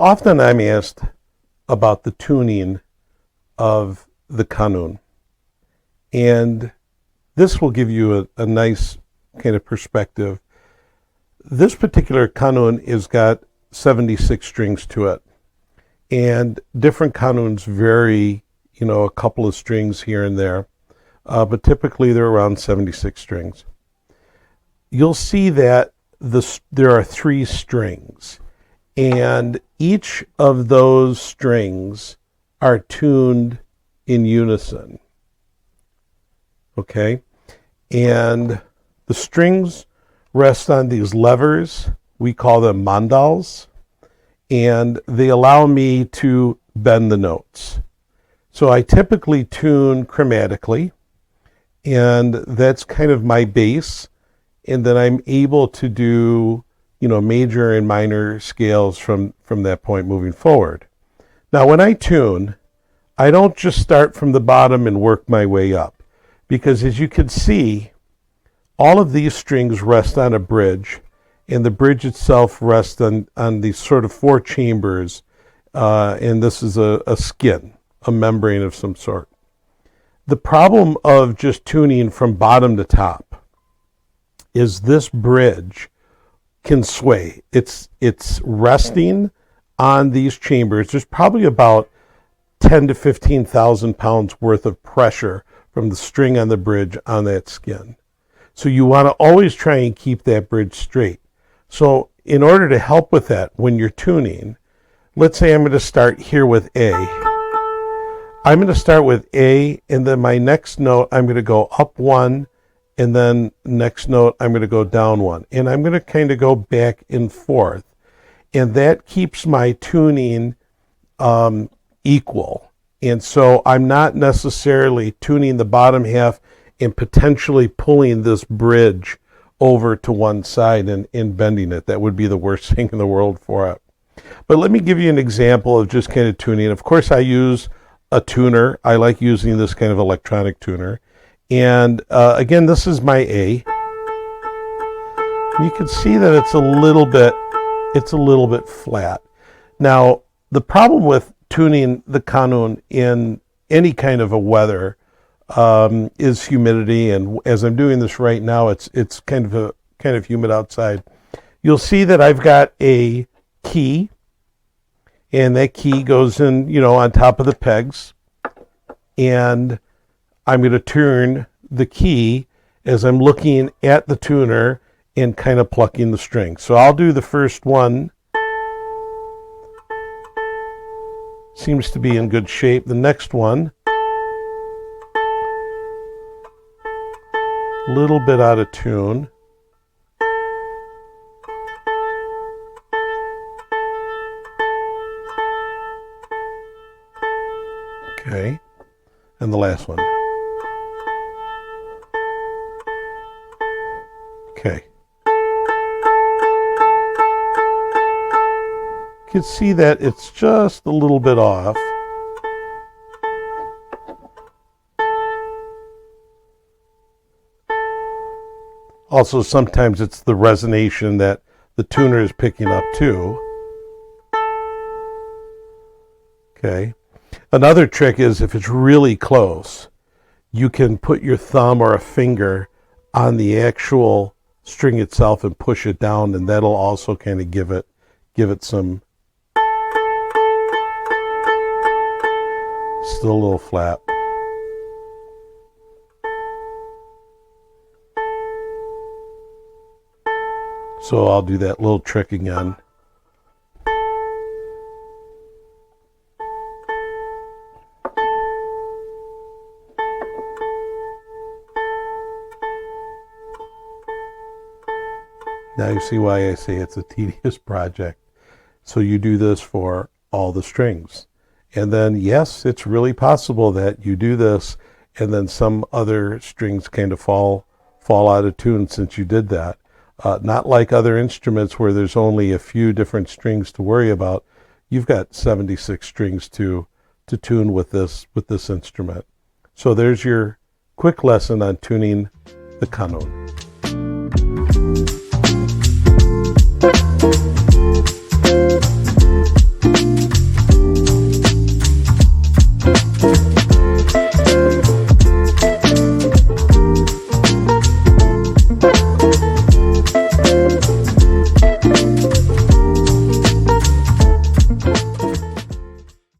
Often I'm asked about the tuning of the kanun, and this will give you a nice kind of perspective. This particular kanun has got 76 strings to it, and different kanuns vary, a couple of strings here and there, but typically they're around 76 strings. You'll see that there are 3 strings, and each of those strings are tuned in unison. Okay? And the strings rest on these levers. We call them mandals, and they allow me to bend the notes. So I typically tune chromatically, and that's kind of my base. And then I'm able to do, major and minor scales from that point moving forward. Now, when I tune, I don't just start from the bottom and work my way up, because as you can see, all of these strings rest on a bridge, and the bridge itself rests on these sort of 4 chambers, and this is a skin, a membrane of some sort. The problem of just tuning from bottom to top is this bridge can sway. It's resting on these chambers. There's probably about 10 to 15,000 pounds worth of pressure from the string on the bridge on that skin. So you want to always try and keep that bridge straight. So in order to help with that, when you're tuning, let's say I'm going to start here with A. I'm going to start with A, and then my next note, I'm going to go up 1, and then next note, I'm going to go down 1. And I'm going to kind of go back and forth. And that keeps my tuning equal. And so I'm not necessarily tuning the bottom half and potentially pulling this bridge over to one side and bending it. That would be the worst thing in the world for it. But let me give you an example of just kind of tuning. Of course, I use a tuner. I like using this kind of electronic tuner. And again, this is my A. And you can see that it's a little bit flat. Now, the problem with tuning the kanun in any kind of a weather is humidity, and as I'm doing this right now, it's kind of humid outside. You'll see that I've got a key, and that key goes in, on top of the pegs, and I'm going to turn the key as I'm looking at the tuner and kind of plucking the string. So I'll do the first one. Seems to be in good shape. The next one, a little bit out of tune. Okay, and the last one. Okay. You can see that it's just a little bit off. Also, sometimes it's the resonation that the tuner is picking up too. Okay. Another trick is if it's really close, you can put your thumb or a finger on the actual string itself and push it down, and that'll also kind of give it some. Still a little flat. So I'll do that little trick again. Now you see why I say it's a tedious project. So you do this for all the strings. And then, yes, it's really possible that you do this and then some other strings kind of fall out of tune since you did that. Not like other instruments where there's only a few different strings to worry about. You've got 76 strings to tune with this instrument. So there's your quick lesson on tuning the kanun.